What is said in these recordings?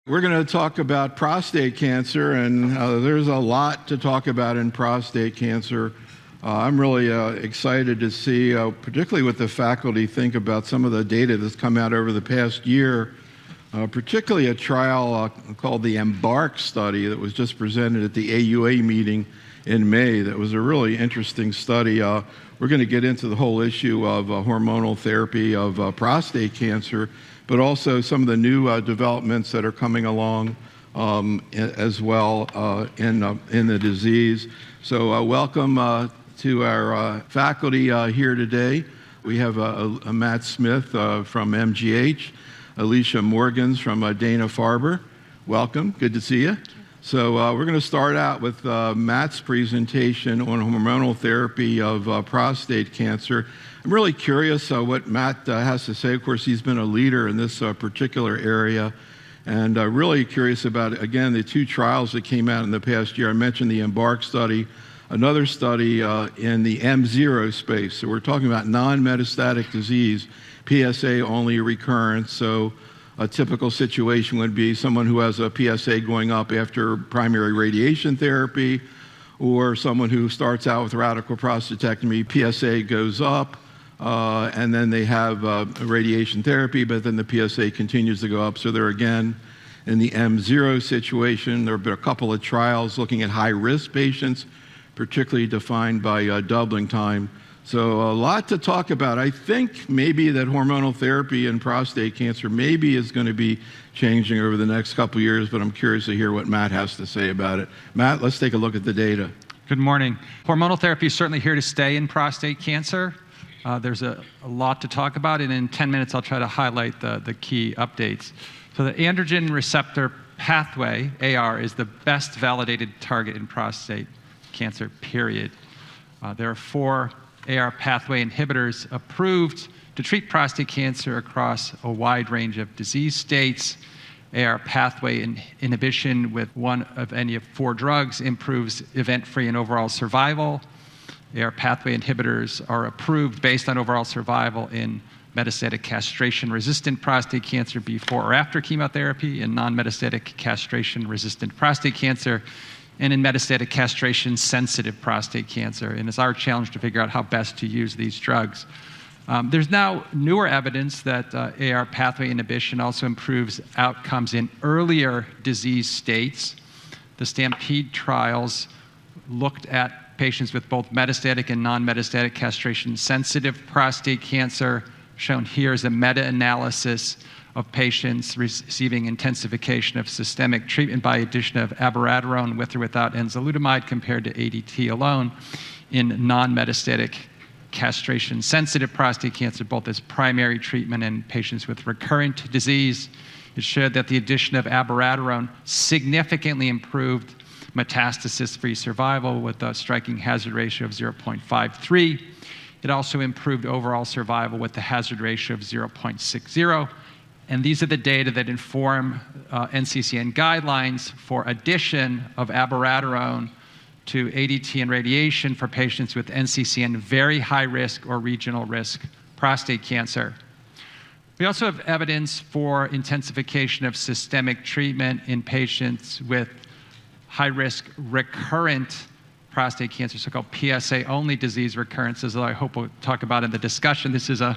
We're going to talk about prostate cancer, and there's a lot to talk about in prostate cancer. I'm really excited to see, particularly what the faculty think about some of the data that's come out over the past year, particularly a trial called the EMBARK study that was just presented at the AUA meeting in May. That was a really interesting study. We're going to get into the whole issue of hormonal therapy of prostate cancer, but also some of the new developments that are coming along as well in the disease. So welcome to our faculty here today. We have Matt Smith from MGH, Alicia Morgans from Dana-Farber. Welcome, good to see you. So we're going to start out with Matt's presentation on hormonal therapy of prostate cancer. I'm really curious what Matt has to say. Of course, he's been a leader in this particular area, and really curious about, again, the two trials that came out in the past year. I mentioned the EMBARK study, another study in the M0 space. So we're talking about non-metastatic disease, PSA-only recurrence. So a typical situation would be someone who has a PSA going up after primary radiation therapy, or someone who starts out with radical prostatectomy, PSA goes up, and then they have radiation therapy, but then the PSA continues to go up. So they're again in the M0 situation. There have been a couple of trials looking at high-risk patients, particularly defined by doubling time. So a lot to talk about. I think maybe that hormonal therapy in prostate cancer maybe is going to be changing over the next couple of years, but I'm curious to hear what Matt has to say about it. Matt, let's take a look at the data. Good morning. Hormonal therapy is certainly here to stay in prostate cancer. There's a lot to talk about, and in 10 minutes I'll try to highlight the key updates. So the androgen receptor pathway, AR, is the best validated target in prostate cancer, period. There are 4 AR pathway inhibitors approved to treat prostate cancer across a wide range of disease states. AR pathway inhibition with one of any of 4 drugs improves event-free and overall survival. AR pathway inhibitors are approved based on overall survival in metastatic castration-resistant prostate cancer before or after chemotherapy, in non-metastatic castration-resistant prostate cancer, and in metastatic castration-sensitive prostate cancer. And it's our challenge to figure out how best to use these drugs. There's now newer evidence that AR pathway inhibition also improves outcomes in earlier disease states. The STAMPEDE trials looked at patients with both metastatic and non-metastatic castration-sensitive prostate cancer. Shown here is a meta-analysis of patients receiving intensification of systemic treatment by addition of abiraterone with or without enzalutamide compared to ADT alone in non-metastatic castration-sensitive prostate cancer, both as primary treatment and patients with recurrent disease. It showed that the addition of abiraterone significantly improved metastasis-free survival with a striking hazard ratio of 0.53. It also improved overall survival with the hazard ratio of 0.60. And these are the data that inform NCCN guidelines for addition of abiraterone to ADT and radiation for patients with NCCN very high risk or regional risk prostate cancer. We also have evidence for intensification of systemic treatment in patients with high-risk recurrent prostate cancer, so-called PSA-only disease recurrences, that I hope we'll talk about in the discussion. This is a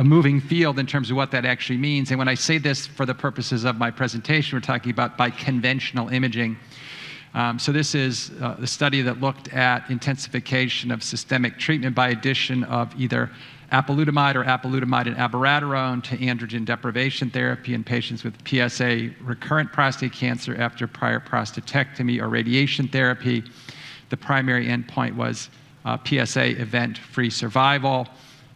moving field in terms of what that actually means. And when I say this for the purposes of my presentation, we're talking about by conventional imaging. So this is the study that looked at intensification of systemic treatment by addition of either apalutamide or apalutamide and abiraterone to androgen deprivation therapy in patients with PSA recurrent prostate cancer after prior prostatectomy or radiation therapy. The primary endpoint was PSA event-free survival.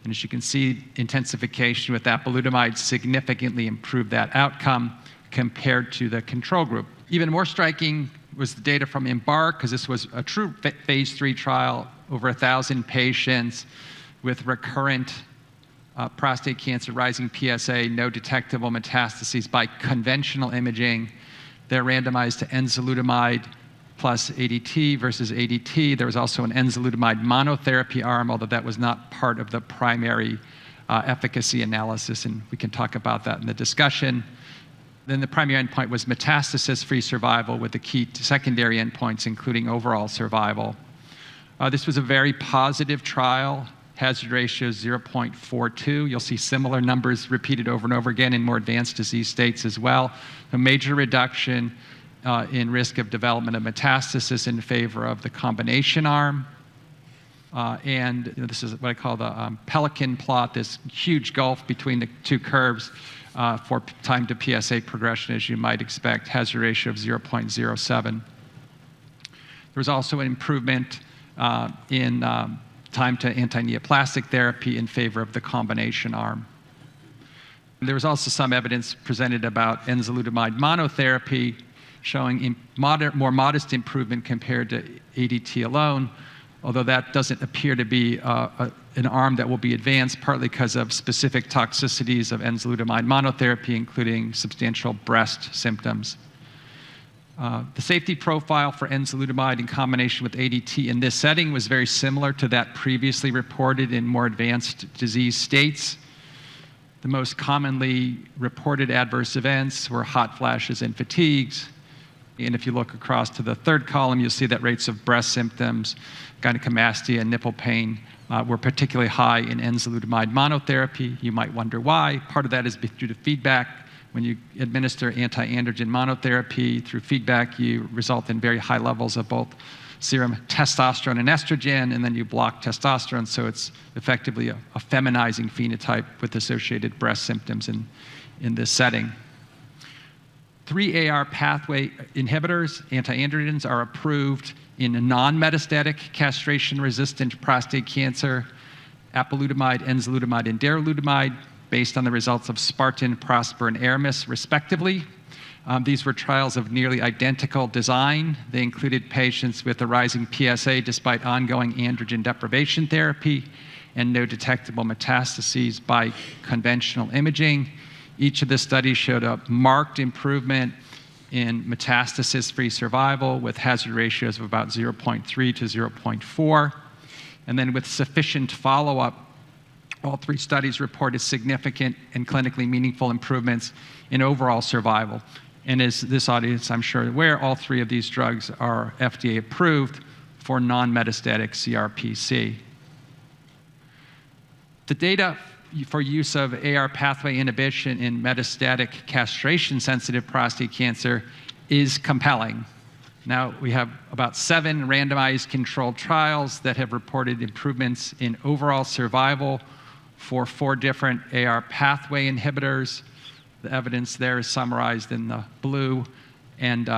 And as you can see, intensification with apalutamide significantly improved that outcome compared to the control group. Even more striking was the data from EMBARK, because this was a true phase 3 trial, over 1,000 patients with recurrent prostate cancer, rising PSA, no detectable metastases by conventional imaging. They're randomized to enzalutamide plus ADT versus ADT. There was also an enzalutamide monotherapy arm, although that was not part of the primary efficacy analysis, and we can talk about that in the discussion. Then the primary endpoint was metastasis-free survival with the key secondary endpoints, including overall survival. This was a very positive trial, hazard ratio 0.42. You'll see similar numbers repeated over and over again in more advanced disease states as well. A major reduction in risk of development of metastasis in favor of the combination arm. And this is what I call the pelican plot, this huge gulf between the two curves for time to PSA progression, as you might expect, hazard ratio of 0.07. There was also an improvement in time to anti-neoplastic therapy in favor of the combination arm. There was also some evidence presented about enzalutamide monotherapy showing more modest improvement compared to ADT alone, although that doesn't appear to be an arm that will be advanced, partly because of specific toxicities of enzalutamide monotherapy, including substantial breast symptoms. The safety profile for enzalutamide in combination with ADT in this setting was very similar to that previously reported in more advanced disease states. The most commonly reported adverse events were hot flashes and fatigues. And if you look across to the third column, you'll see that rates of breast symptoms, gynecomastia, and nipple pain were particularly high in enzalutamide monotherapy. You might wonder why. Part of that is due to feedback. When you administer anti-androgen monotherapy through feedback, you result in very high levels of both serum testosterone and estrogen, and then you block testosterone, so it's effectively a feminizing phenotype with associated breast symptoms in this setting. 3 AR pathway inhibitors, anti-androgens, are approved in non-metastatic castration-resistant prostate cancer, apalutamide, enzalutamide, and darolutamide, based on the results of Spartan, Prosper, and Aramis, respectively. These were trials of nearly identical design. They included patients with a rising PSA despite ongoing androgen deprivation therapy and no detectable metastases by conventional imaging. Each of the studies showed a marked improvement in metastasis-free survival with hazard ratios of about 0.3 to 0.4. And then with sufficient follow-up, all 3 studies reported significant and clinically meaningful improvements in overall survival. And as this audience, I'm sure, aware, all 3 of these drugs are FDA approved for non-metastatic CRPC. The data for use of AR pathway inhibition in metastatic castration-sensitive prostate cancer is compelling. Now, we have about 7 randomized controlled trials that have reported improvements in overall survival for 4 different AR pathway inhibitors. The evidence there is summarized in the blue and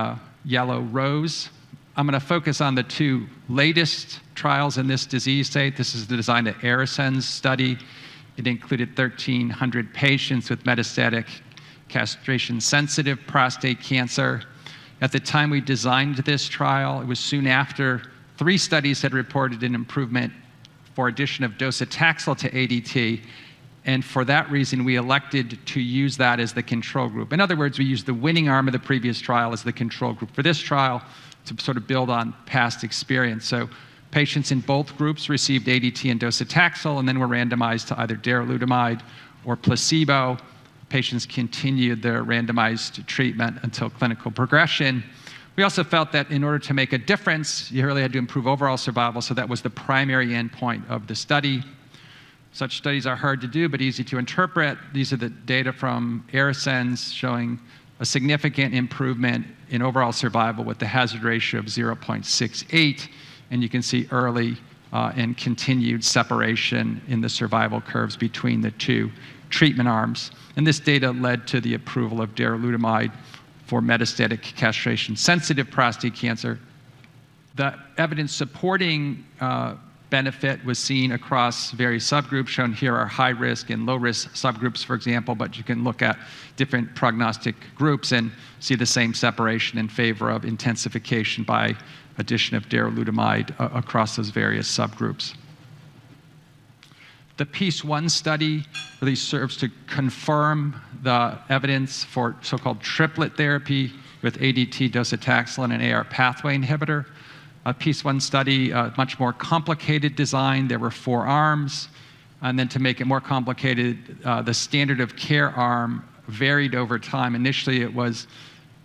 yellow rows. I'm going to focus on the 2 latest trials in this disease state. This is the design of Arisen's study. It included 1,300 patients with metastatic castration-sensitive prostate cancer. At the time we designed this trial, it was soon after 3 studies had reported an improvement for addition of docetaxel to ADT, and for that reason, we elected to use that as the control group. In other words, we used the winning arm of the previous trial as the control group for this trial to sort of build on past experience. So patients in both groups received ADT and docetaxel, and then were randomized to either darolutamide or placebo. Patients continued their randomized treatment until clinical progression. We also felt that in order to make a difference, you really had to improve overall survival, so that was the primary endpoint of the study. Such studies are hard to do, but easy to interpret. These are the data from Arisen's showing a significant improvement in overall survival with the hazard ratio of 0.68, and you can see early and continued separation in the survival curves between the 2 treatment arms. And this data led to the approval of darolutamide for metastatic castration-sensitive prostate cancer. The evidence supporting benefit was seen across various subgroups. Shown here are high-risk and low-risk subgroups, for example, but you can look at different prognostic groups and see the same separation in favor of intensification by addition of darolutamide across those various subgroups. The PEACE-1 study really serves to confirm the evidence for so-called triplet therapy with ADT, docetaxel, and an AR pathway inhibitor. A PEACE-1 study, much more complicated design. There were 4 arms. And then to make it more complicated, the standard of care arm varied over time. Initially, it was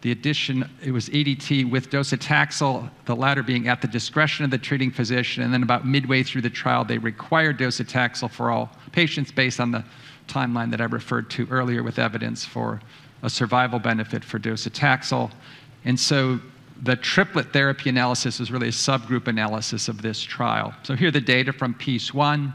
ADT with docetaxel, the latter being at the discretion of the treating physician, and then about midway through the trial, they required docetaxel for all patients based on the timeline that I referred to earlier with evidence for a survival benefit for docetaxel. And so the triplet therapy analysis is really a subgroup analysis of this trial. So here are the data from piece 1.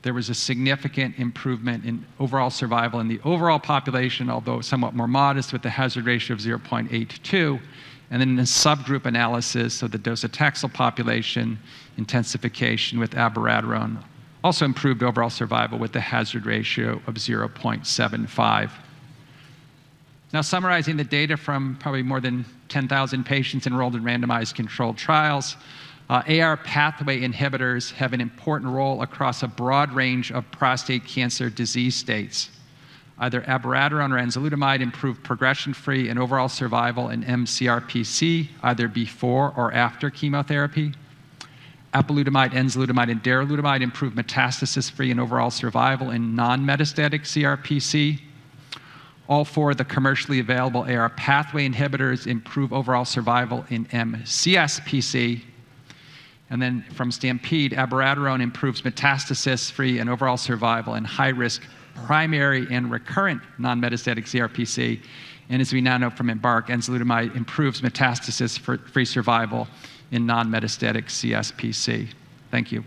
There was a significant improvement in overall survival in the overall population, although somewhat more modest, with a hazard ratio of 0.82. And then in a subgroup analysis of the docetaxel population, intensification with abiraterone also improved overall survival with a hazard ratio of 0.75. Now, summarizing the data from probably more than 10,000 patients enrolled in randomized controlled trials, AR pathway inhibitors have an important role across a broad range of prostate cancer disease states. Either abiraterone or enzalutamide improve progression-free and overall survival in mCRPC, either before or after chemotherapy. Apalutamide, enzalutamide, and darolutamide improve metastasis-free and overall survival in non-metastatic CRPC. All 4 of the commercially available AR pathway inhibitors improve overall survival in mCSPC. And then from Stampede, abiraterone improves metastasis-free and overall survival in high-risk primary and recurrent non-metastatic CRPC. And as we now know from Embark, enzalutamide improves metastasis-free survival in non-metastatic CSPC. Thank you.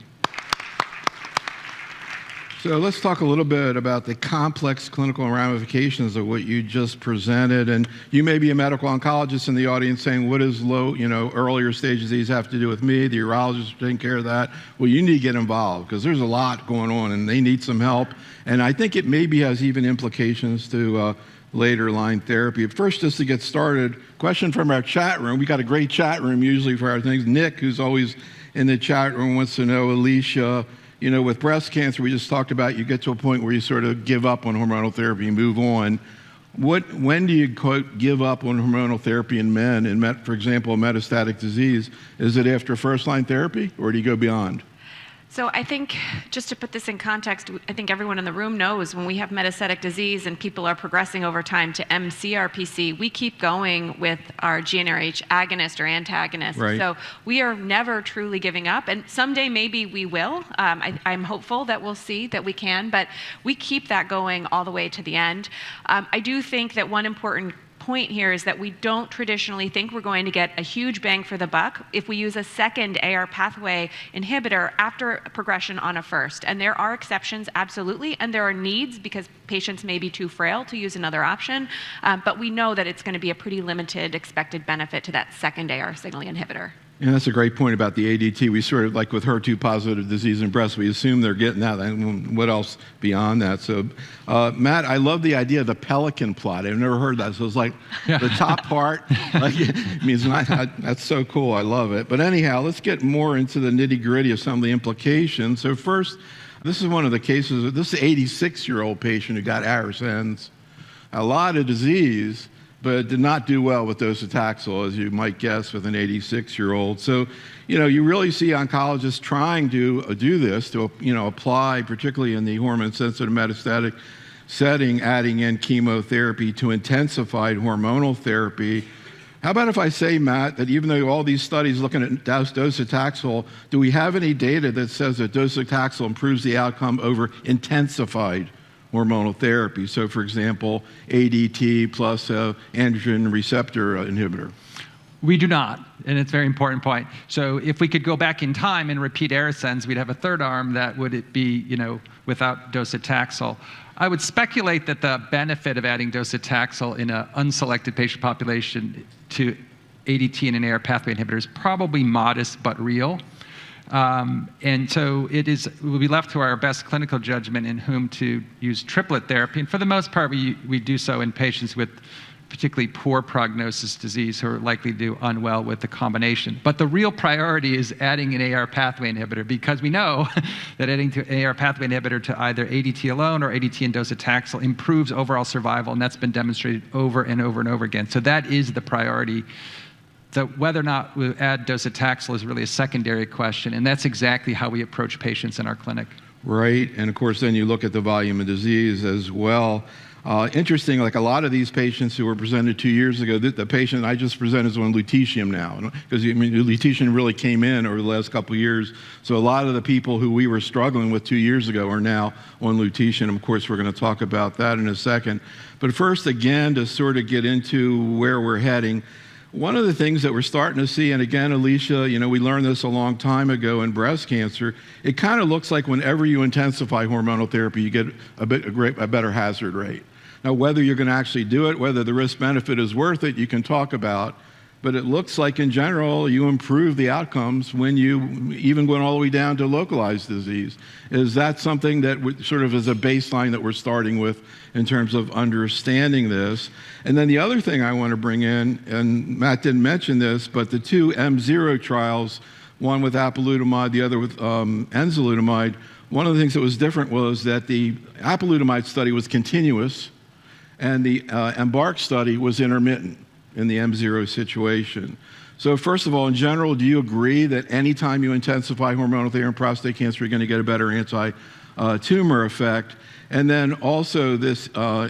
So let's talk a little bit about the complex clinical ramifications of what you just presented. And you may be a medical oncologist in the audience saying, what does earlier stage disease have to do with me? The urologist are taking care of that. Well, you need to get involved because there's a lot going on and they need some help. And I think it maybe has even implications to later line therapy. First, just to get started, question from our chat room. We got a great chat room usually for our things. Nick, who's always in the chat room, wants to know, Alicia, with breast cancer, we just talked about, you get to a point where you sort of give up on hormonal therapy and move on. When do you, quote, give up on hormonal therapy in men, for example, metastatic disease? Is it after first-line therapy, or do you go beyond? So I think, just to put this in context, I think everyone in the room knows when we have metastatic disease and people are progressing over time to mCRPC, we keep going with our GnRH agonist or antagonist. Right. So we are never truly giving up, and someday maybe we will. I'm hopeful that we'll see that we can, but we keep that going all the way to the end. I do think that one important point here is that we don't traditionally think we're going to get a huge bang for the buck if we use a second AR pathway inhibitor after progression on a first. And there are exceptions, absolutely, and there are needs because patients may be too frail to use another option, but we know that it's going to be a pretty limited expected benefit to that second AR signaling inhibitor. And that's a great point about the ADT. We sort of, like with HER2-positive disease in breast, we assume they're getting that. And what else beyond that? So, Matt, I love the idea of the pelican plot. I've never heard that. So it's like the top part. It means that's so cool. I love it. But anyhow, let's get more into the nitty-gritty of some of the implications. So first, this is one of the cases. This is an 86-year-old patient who got Arsens, a lot of disease, but did not do well with docetaxel, as you might guess, with an 86-year-old. So, you really see oncologists trying to do this, to, apply, particularly in the hormone-sensitive metastatic setting, adding in chemotherapy to intensified hormonal therapy. How about if I say, Matt, that even though all these studies looking at docetaxel, do we have any data that says that docetaxel improves the outcome over intensified hormonal therapy? So, for example, ADT plus androgen receptor inhibitor. We do not, and it's a very important point. So if we could go back in time and repeat Arsens, we'd have a third arm that would be, without docetaxel. I would speculate that the benefit of adding docetaxel in an unselected patient population to ADT and an AR pathway inhibitor is probably modest but real. And so we'll be left to our best clinical judgment in whom to use triplet therapy. And for the most part, we do so in patients with particularly poor prognosis disease who are likely to do unwell with the combination. But the real priority is adding an AR pathway inhibitor, because we know that adding an AR pathway inhibitor to either ADT alone or ADT and docetaxel improves overall survival, and that's been demonstrated over and over and over again. So that is the priority. So whether or not we add docetaxel is really a secondary question, and that's exactly how we approach patients in our clinic. Right, and of course then you look at the volume of disease as well. Interesting, like a lot of these patients who were presented 2 years ago, the patient I just presented is on lutetium now, because lutetium really came in over the last couple of years. So a lot of the people who we were struggling with 2 years ago are now on lutetium. Of course, we're going to talk about that in a second. But first, again, to sort of get into where we're heading, one of the things that we're starting to see, and again, Alicia, we learned this a long time ago in breast cancer, it kind of looks like whenever you intensify hormonal therapy, you get a better hazard rate. Now, whether you're going to actually do it, whether the risk-benefit is worth it, you can talk about, but it looks like in general, you improve the outcomes when you even going all the way down to localized disease. Is that something that sort of is a baseline that we're starting with in terms of understanding this? And then the other thing I want to bring in, and Matt didn't mention this, but the two M0 trials, one with apalutamide, the other with enzalutamide, one of the things that was different was that the apalutamide study was continuous and the EMBARK study was intermittent in the M0 situation. So first of all, in general, do you agree that anytime you intensify hormonal therapy in prostate cancer, you're going to get a better anti-tumor effect? And then also this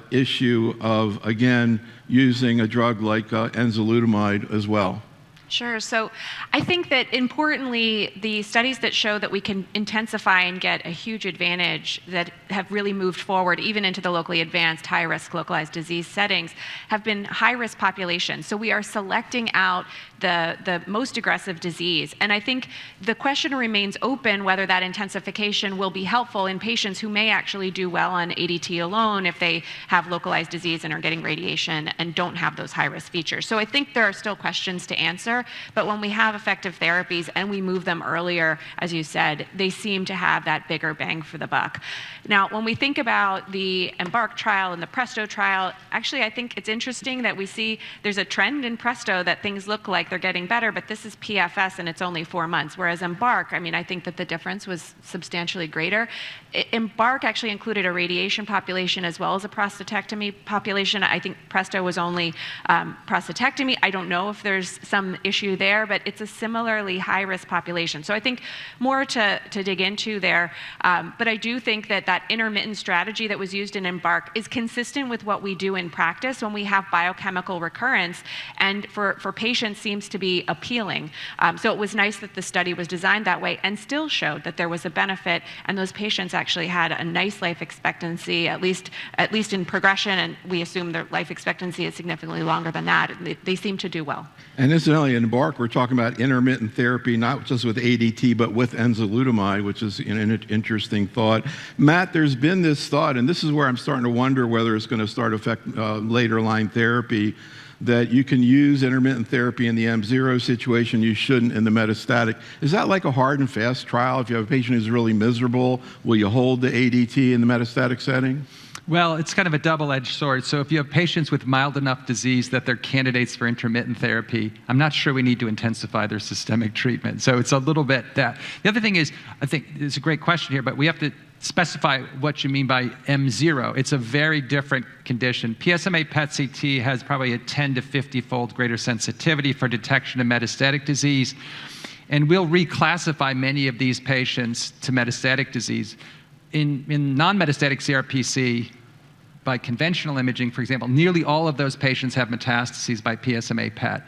issue of, again, using a drug like enzalutamide as well. Sure. So I think that importantly, the studies that show that we can intensify and get a huge advantage that have really moved forward even into the locally advanced high-risk localized disease settings have been high-risk populations. So we are selecting out the most aggressive disease. And I think the question remains open whether that intensification will be helpful in patients who may actually do well on ADT alone if they have localized disease and are getting radiation and don't have those high-risk features. So I think there are still questions to answer, but when we have effective therapies and we move them earlier, as you said, they seem to have that bigger bang for the buck. Now, when we think about the EMBARK trial and the PRESTO trial, actually I think it's interesting that we see there's a trend in PRESTO that things look like they're getting better, but this is PFS and it's only 4 months, whereas EMBARK, I think that the difference was substantially greater. EMBARK actually included a radiation population as well as a prostatectomy population. I think PRESTO was only prostatectomy. I don't know if there's some issue there, but it's a similarly high-risk population. So I think more to dig into there, but I do think that that intermittent strategy that was used in EMBARK is consistent with what we do in practice when we have biochemical recurrence, and for patients seems to be appealing. So it was nice that the study was designed that way and still showed that there was a benefit, and those patients actually had a nice life expectancy, at least in progression, and we assume their life expectancy is significantly longer than that. They seem to do well. And incidentally, in EMBARK, we're talking about intermittent therapy, not just with ADT, but with enzalutamide, which is an interesting thought. Matt, there's been this thought, and this is where I'm starting to wonder whether it's going to start affect later line therapy, that you can use intermittent therapy in the M0 situation, you shouldn't in the metastatic. Is that like a hard and fast trial? If you have a patient who's really miserable, will you hold the ADT in the metastatic setting? Well, it's kind of a double-edged sword. So if you have patients with mild enough disease that they're candidates for intermittent therapy, I'm not sure we need to intensify their systemic treatment. So it's a little bit that. The other thing is, I think it's a great question here, but we have to specify what you mean by M0. It's a very different condition. PSMA PET-CT has probably a 10 to 50-fold greater sensitivity for detection of metastatic disease, and we'll reclassify many of these patients to metastatic disease. In non-metastatic CRPC, by conventional imaging, for example, nearly all of those patients have metastases by PSMA PET.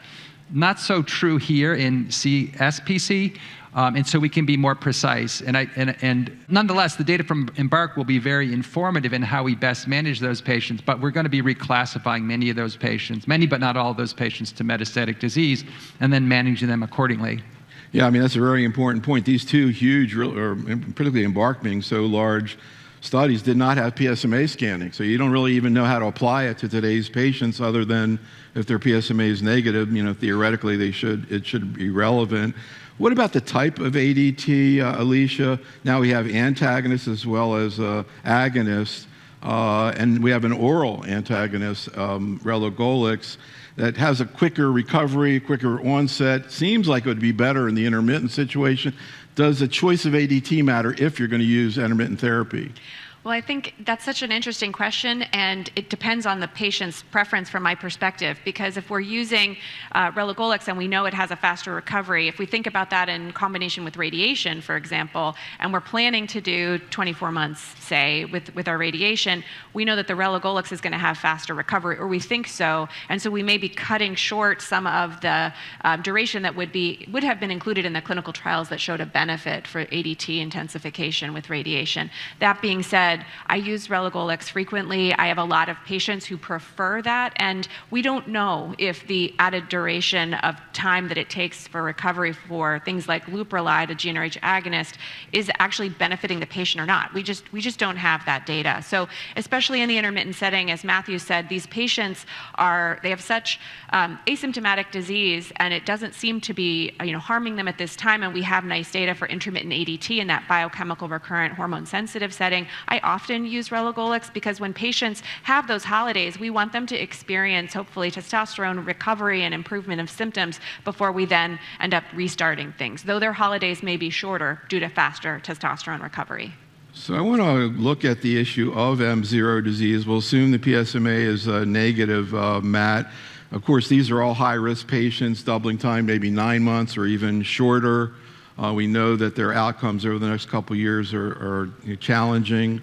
Not so true here in CSPC, and so we can be more precise. And nonetheless, the data from EMBARK will be very informative in how we best manage those patients, but we're going to be reclassifying many of those patients, many but not all of those patients, to metastatic disease, and then managing them accordingly. Yeah, that's a very important point. These two huge, or particularly EMBARK being so large, studies did not have PSMA scanning. So you don't really even know how to apply it to today's patients other than if their PSMA is negative, theoretically it should be relevant. What about the type of ADT, Alicia? Now we have antagonists as well as agonists, and we have an oral antagonist, relugolix, that has a quicker recovery, quicker onset. Seems like it would be better in the intermittent situation. Does the choice of ADT matter if you're going to use intermittent therapy? Well, I think that's such an interesting question, and it depends on the patient's preference from my perspective, because if we're using relugolix and we know it has a faster recovery, if we think about that in combination with radiation, for example, and we're planning to do 24 months, say, with our radiation, we know that the relugolix is going to have faster recovery, or we think so, and so we may be cutting short some of the duration that would have been included in the clinical trials that showed a benefit for ADT intensification with radiation. That being said, I use relugolix frequently. I have a lot of patients who prefer that, and we don't know if the added duration of time that it takes for recovery for things like leuprolide, a GnRH agonist, is actually benefiting the patient or not. We just don't have that data. So especially in the intermittent setting, as Matthew said, these patients they have such asymptomatic disease, and it doesn't seem to be harming them at this time, and we have nice data for intermittent ADT in that biochemical recurrent hormone sensitive setting. I often use relugolix because when patients have those holidays, we want them to experience, hopefully, testosterone recovery and improvement of symptoms before we then end up restarting things, though their holidays may be shorter due to faster testosterone recovery. So I want to look at the issue of M0 disease. We'll assume the PSMA is negative, Matt. Of course, these are all high-risk patients, doubling time maybe 9 months or even shorter. We know that their outcomes over the next couple of years are challenging.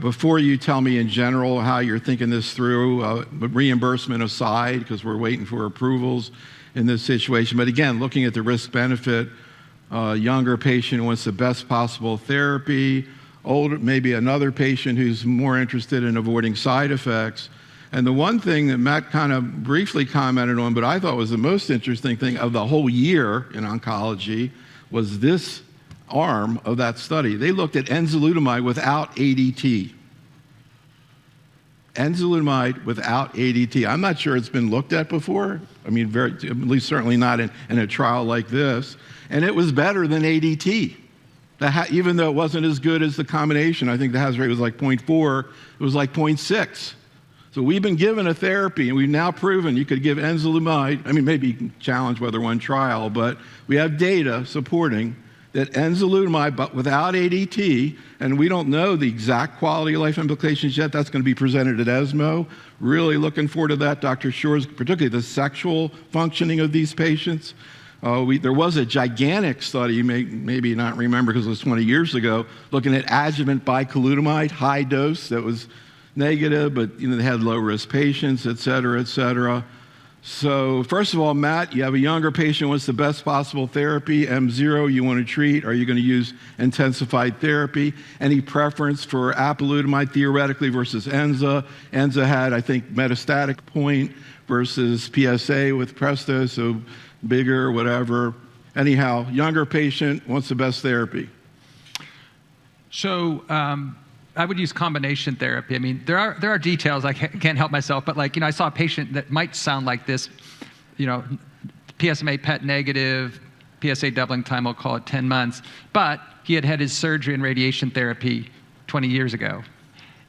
Before you tell me in general how you're thinking this through, reimbursement aside, because we're waiting for approvals in this situation, but again, looking at the risk-benefit, younger patient wants the best possible therapy, older, maybe another patient who's more interested in avoiding side effects. And the one thing that Matt kind of briefly commented on, but I thought was the most interesting thing of the whole year in oncology, was this arm of that study. They looked at enzalutamide without ADT. Enzalutamide without ADT. I'm not sure it's been looked at before. I mean, at least certainly not in a trial like this. And it was better than ADT. Even though it wasn't as good as the combination, I think the hazard rate was like 0.4, it was like 0.6. So we've been given a therapy, and we've now proven you could give enzalutamide. I mean, maybe you can challenge whether one trial, but we have data supporting that enzalutamide, but without ADT, and we don't know the exact quality of life implications yet. That's going to be presented at ESMO. Really looking forward to that. Dr. Shore's, particularly the sexual functioning of these patients. There was a gigantic study, you may maybe not remember because it was 20 years ago, looking at adjuvant bicalutamide, high dose, that was negative, but they had low-risk patients, et cetera, et cetera. So first of all, Matt, you have a younger patient, what's the best possible therapy? M0 you want to treat. Are you going to use intensified therapy? Any preference for apalutamide theoretically versus Enza? Enza had, I think, metastatic point versus PSA with Presto, so bigger, whatever. Anyhow, younger patient, what's the best therapy? So I would use combination therapy. I mean, there are details. I can't help myself, but I saw a patient that might sound like this, PSMA PET negative, PSA doubling time, we'll call it 10 months, but he had had his surgery and radiation therapy 20 years ago.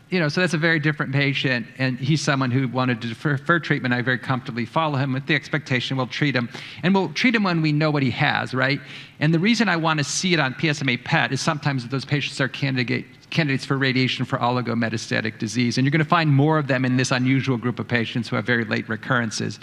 So that's a very different patient, and he's someone who wanted to defer treatment. I very comfortably follow him with the expectation we'll treat him. And we'll treat him when we know what he has, right? And the reason I want to see it on PSMA PET is sometimes those patients are candidates for radiation for oligometastatic disease. And you're going to find more of them in this unusual group of patients who have very late recurrences.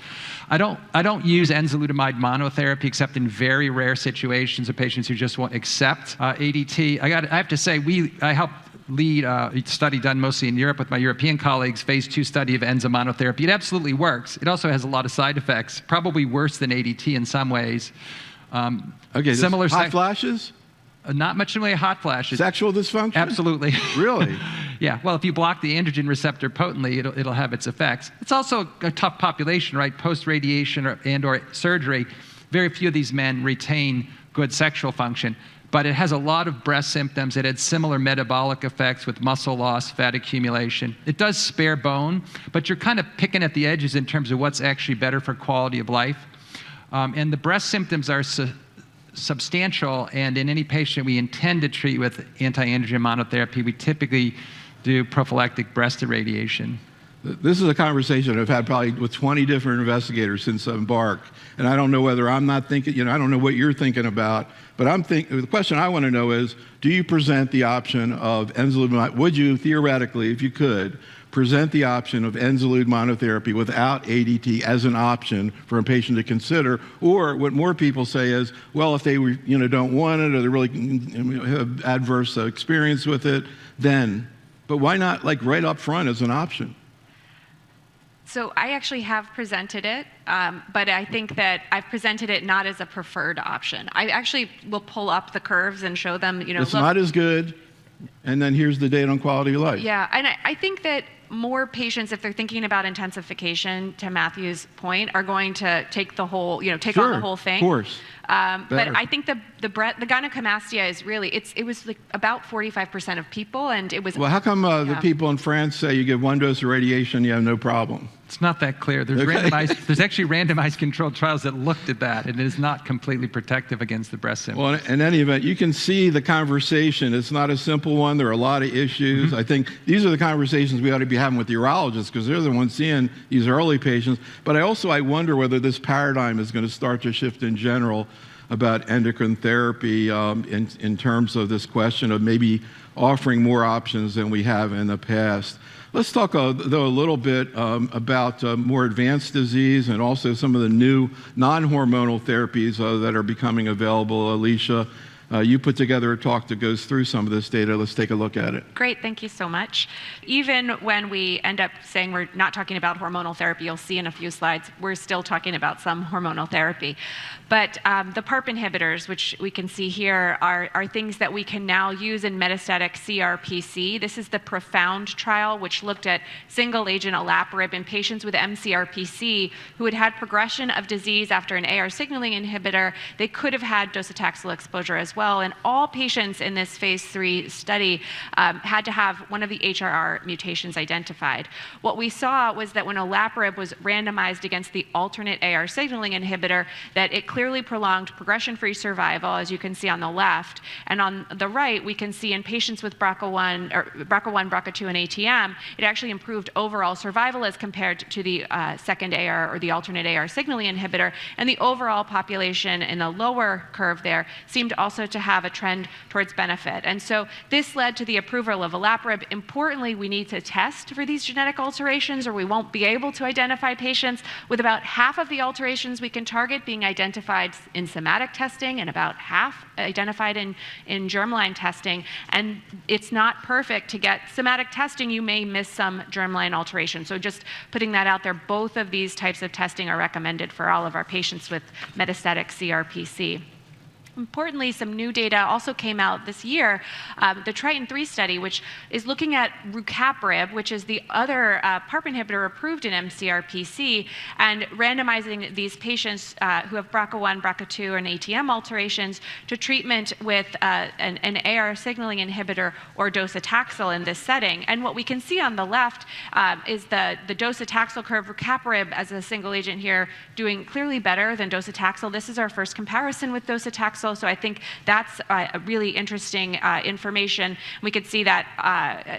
I don't use enzalutamide monotherapy except in very rare situations of patients who just won't accept ADT. I have to say, I helped lead a study done mostly in Europe with my European colleagues, phase 2 study of enza monotherapy. It absolutely works. It also has a lot of side effects, probably worse than ADT in some ways. Okay, similar hot flashes? Not much in the way of hot flashes. Sexual dysfunction? Absolutely. Really? Yeah, well, if you block the androgen receptor potently, it'll have its effects. It's also a tough population, right? Post-radiation or surgery, very few of these men retain good sexual function. But it has a lot of breast symptoms. It had similar metabolic effects with muscle loss, fat accumulation. It does spare bone, but you're kind of picking at the edges in terms of what's actually better for quality of life. And the breast symptoms are substantial, and in any patient we intend to treat with anti-androgen monotherapy, we typically do prophylactic breast irradiation. This is a conversation I've had probably with 20 different investigators since Embark, and I don't know whether I'm not thinking, I don't know what you're thinking about, but the question I want to know is, do you present the option of enzalutamide? Would you, theoretically, if you could, present the option of enzalutamide monotherapy without ADT as an option for a patient to consider? Or what more people say is, well, if they don't want it or they really have adverse experience with it, then. But why not right up front as an option? So I actually have presented it, but I think that I've presented it not as a preferred option. I actually will pull up the curves and show them, it's not as good, and then here's the data on quality of life. Yeah, and I think that more patients, if they're thinking about intensification, to Matthew's point, are going to take the whole, take on the whole thing. Of course. But I think the gynecomastia is really, it was like about 45% of people, and it was. Well, how come the people in France say you give one dose of radiation, you have no problem? It's not that clear. There's there's actually randomized controlled trials that looked at that, and it is not completely protective against the breast symptoms. Well, in any event, you can see the conversation. It's not a simple one. There are a lot of issues. I think these are the conversations we ought to be having with urologists, because they're the ones seeing these early patients. But I wonder whether this paradigm is going to start to shift in general about endocrine therapy in terms of this question of maybe offering more options than we have in the past. Let's talk, though, a little bit about more advanced disease and also some of the new non-hormonal therapies that are becoming available. Alicia, you put together a talk that goes through some of this data. Let's take a look at it. Great, thank you so much. Even when we end up saying we're not talking about hormonal therapy, you'll see in a few slides, we're still talking about some hormonal therapy. But the PARP inhibitors, which we can see here, are things that we can now use in metastatic CRPC. This is the PROfound trial, which looked at single-agent olaparib in patients with mCRPC who had had progression of disease after an AR signaling inhibitor. They could have had docetaxel exposure as well, and all patients in this phase 3 study had to have one of the HRR mutations identified. What we saw was that when olaparib was randomized against the alternate AR signaling inhibitor, that it clearly prolonged progression-free survival, as you can see on the left. And on the right, we can see in patients with BRCA1, BRCA2, and ATM, it actually improved overall survival as compared to the second AR or the alternate AR signaling inhibitor. And the overall population in the lower curve there seemed also to have a trend towards benefit. And so this led to the approval of olaparib. Importantly, we need to test for these genetic alterations, or we won't be able to identify patients. With about half of the alterations we can target being identified in somatic testing and about half identified in germline testing. And it's not perfect to get somatic testing. You may miss some germline alteration. So just putting that out there, both of these types of testing are recommended for all of our patients with metastatic CRPC. Importantly, some new data also came out this year, the Triton-3 study, which is looking at rucaparib, which is the other PARP inhibitor approved in mCRPC, and randomizing these patients who have BRCA1, BRCA2, and ATM alterations to treatment with an AR signaling inhibitor or docetaxel in this setting. And what we can see on the left is the docetaxel curve, rucaparib as a single agent here doing clearly better than docetaxel. This is our first comparison with docetaxel. So I think that's a really interesting information. We could see that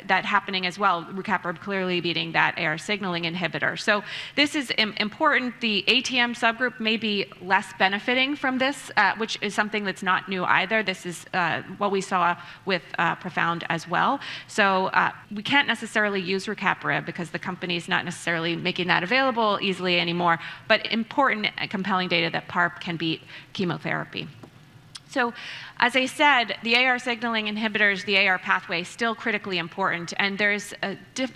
happening as well, rucaparib clearly beating that AR signaling inhibitor. So this is important. The ATM subgroup may be less benefiting from this, which is something that's not new either. This is what we saw with PROfound as well. So we can't necessarily use rucaparib because the company's not necessarily making that available easily anymore, but important and compelling data that PARP can beat chemotherapy. So, as I said, the AR signaling inhibitors, the AR pathway, is still critically important, and there's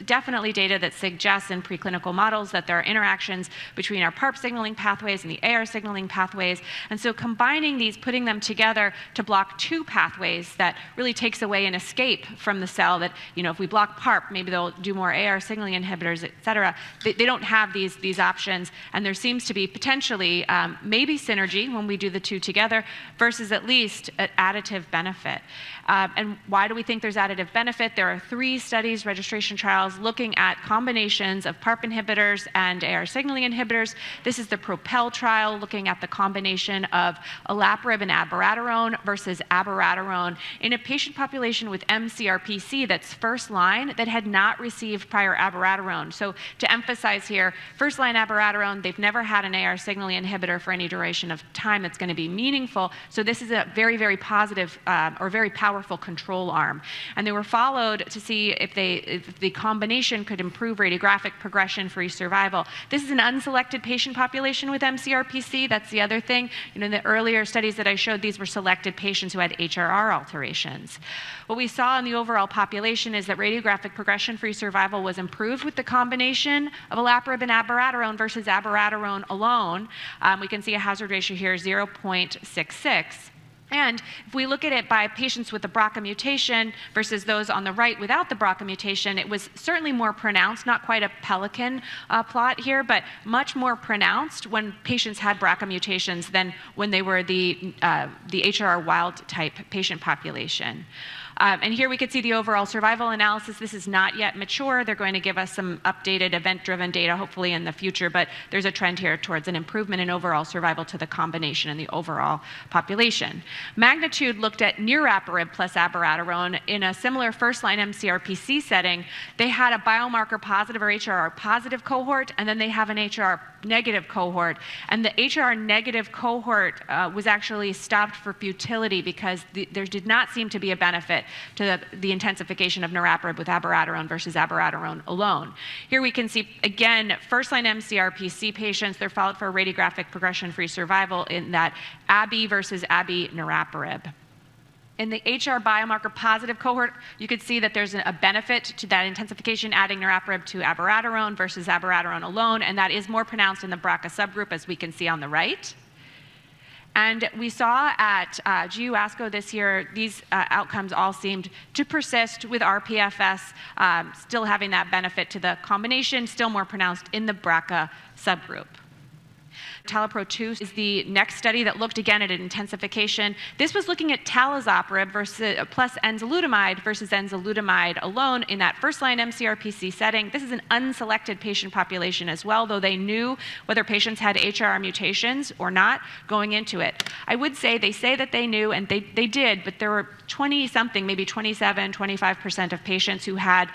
definitely data that suggests in preclinical models that there are interactions between our PARP signaling pathways and the AR signaling pathways, and so combining these, putting them together to block two pathways that really takes away an escape from the cell that, if we block PARP, maybe they'll do more AR signaling inhibitors, et cetera. They don't have these options, and there seems to be potentially maybe synergy when we do the two together versus at least an additive benefit. And why do we think there's additive benefit? There are 3 studies, registration trials, looking at combinations of PARP inhibitors and AR signaling inhibitors. This is the PROPEL trial, looking at the combination of olaparib and abiraterone versus abiraterone in a patient population with mCRPC that's first line that had not received prior abiraterone. So to emphasize here, first line abiraterone, they've never had an AR signaling inhibitor for any duration of time that's going to be meaningful. So this is a very, very positive or very powerful control arm. And they were followed to see if the combination could improve radiographic progression-free survival. This is an unselected patient population with mCRPC. That's the other thing. In the earlier studies that I showed, these were selected patients who had HRR alterations. What we saw in the overall population is that radiographic progression-free survival was improved with the combination of olaparib and abiraterone versus abiraterone alone. We can see a hazard ratio here, 0.66. And if we look at it by patients with the BRCA mutation versus those on the right without the BRCA mutation, it was certainly more pronounced, not quite a pelican plot here, but much more pronounced when patients had BRCA mutations than when they were the HR wild type patient population. And here we could see the overall survival analysis. This is not yet mature. They're going to give us some updated event-driven data, hopefully in the future, but there's a trend here towards an improvement in overall survival to the combination in the overall population. Magnitude looked at niraparib plus abiraterone in a similar first-line mCRPC setting. They had a biomarker positive or HRR positive cohort, and then they have an HR negative cohort. And the HR negative cohort was actually stopped for futility because there did not seem to be a benefit to the intensification of niraparib with abiraterone versus abiraterone alone. Here we can see, again, first-line mCRPC patients, they're followed for radiographic progression-free survival in that Abi versus Abi-niraparib. In the HR biomarker positive cohort, you could see that there's a benefit to that intensification adding niraparib to abiraterone versus abiraterone alone, and that is more pronounced in the BRCA subgroup, as we can see on the right. And we saw at GU ASCO this year, these outcomes all seemed to persist with rPFS still having that benefit to the combination, still more pronounced in the BRCA subgroup. TALAPRO-2 is the next study that looked again at intensification. This was looking at talazoparib plus enzalutamide versus enzalutamide alone in that first-line mCRPC setting. This is an unselected patient population as well, though they knew whether patients had HR mutations or not going into it. I would say they say that they knew, and they did, but there were 20-something, maybe 27, 25% of patients who had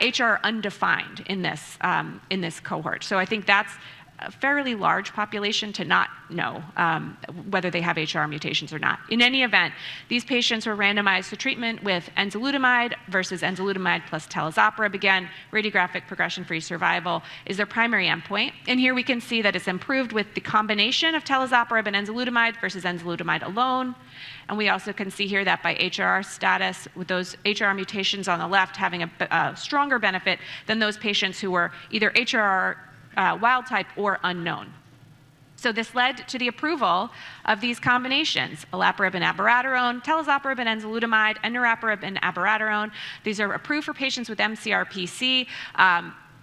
HR undefined in this cohort. So I think that's a fairly large population to not know whether they have HR mutations or not. In any event, these patients were randomized to treatment with enzalutamide versus enzalutamide plus talazoparib. Again, radiographic progression-free survival is their primary endpoint. And here we can see that it's improved with the combination of talazoparib and enzalutamide versus enzalutamide alone. And we also can see here that by HR status, with those HR mutations on the left having a stronger benefit than those patients who were either HR wild type or unknown. So this led to the approval of these combinations, olaparib and abiraterone, talazoparib and enzalutamide, and niraparib and abiraterone. These are approved for patients with mCRPC.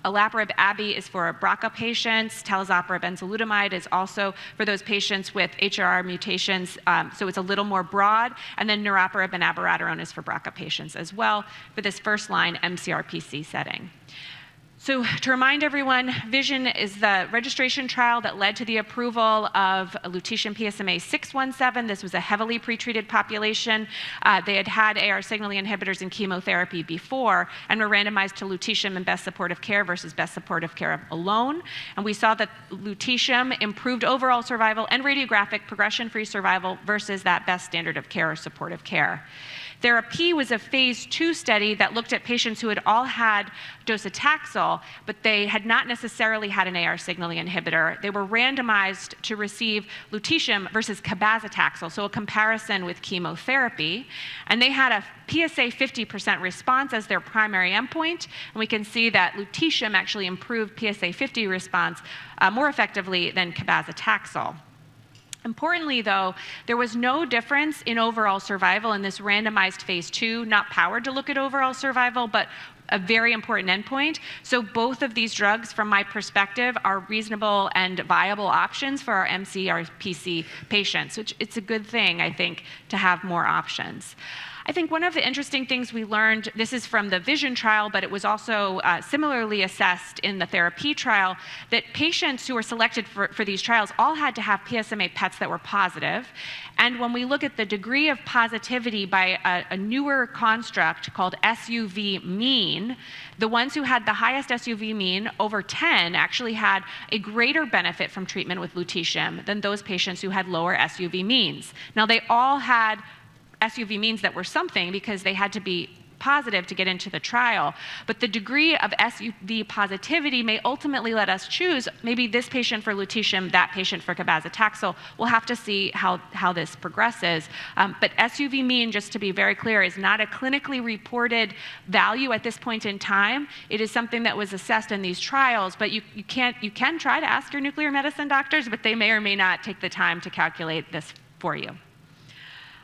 Olaparib Abi is for BRCA patients. Talazoparib enzalutamide is also for those patients with HR mutations, so it's a little more broad. And then niraparib and abiraterone is for BRCA patients as well for this first-line mCRPC setting. So to remind everyone, VISION is the registration trial that led to the approval of lutetium PSMA 617. This was a heavily pretreated population. They had had AR signaling inhibitors and chemotherapy before and were randomized to lutetium and best supportive care versus best supportive care alone. And we saw that lutetium improved overall survival and radiographic progression-free survival versus that best standard of care or supportive care. Therapeutic was a phase 2 study that looked at patients who had all had docetaxel, but they had not necessarily had an AR signaling inhibitor. They were randomized to receive lutetium versus cabazitaxel, so a comparison with chemotherapy. And they had a PSA 50% response as their primary endpoint. And we can see that lutetium actually improved PSA 50 response more effectively than cabazitaxel. Importantly, though, there was no difference in overall survival in this randomized phase 2, not powered to look at overall survival, but a very important endpoint. So both of these drugs, from my perspective, are reasonable and viable options for our mCRPC patients, which it's a good thing, I think, to have more options. I think one of the interesting things we learned, this is from the VISION trial, but it was also similarly assessed in the Therapy trial, that patients who were selected for these trials all had to have PSMA PETs that were positive. And when we look at the degree of positivity by a newer construct called SUV mean, the ones who had the highest SUV mean, over 10, actually had a greater benefit from treatment with lutetium than those patients who had lower SUV means. Now, they all had SUV means that were something because they had to be positive to get into the trial, but the degree of SUV positivity may ultimately let us choose maybe this patient for lutetium, that patient for cabazitaxel. We'll have to see how this progresses. But SUV mean, just to be very clear, is not a clinically reported value at this point in time. It is something that was assessed in these trials, but you can try to ask your nuclear medicine doctors, but they may or may not take the time to calculate this for you.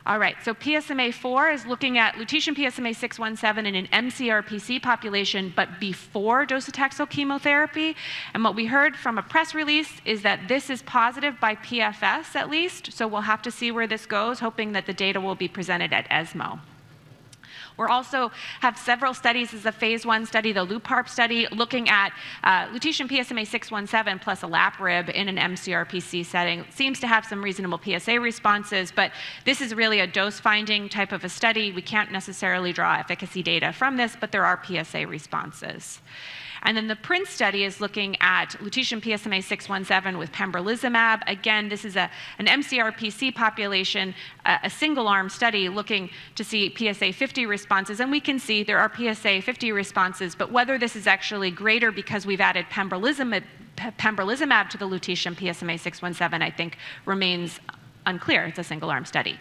All right, so PSMA-4 is looking at lutetium PSMA-617 in an mCRPC population, but before docetaxel chemotherapy. And what we heard from a press release is that this is positive by PFS at least, so we'll have to see where this goes, hoping that the data will be presented at ESMO. We also have several studies. This is a phase 1 study, the LUPARP study, looking at lutetium PSMA-617 plus olaparib in an mCRPC setting. It seems to have some reasonable PSA responses, but this is really a dose-finding type of a study. We can't necessarily draw efficacy data from this, but there are PSA responses. And then the PRINCE study is looking at lutetium PSMA-617 with pembrolizumab. Again, this is an mCRPC population, a single-arm study looking to see PSA 50 responses. And we can see there are PSA 50 responses, but whether this is actually greater because we've added pembrolizumab to the lutetium PSMA-617, I think, remains unclear. It's a single-arm study.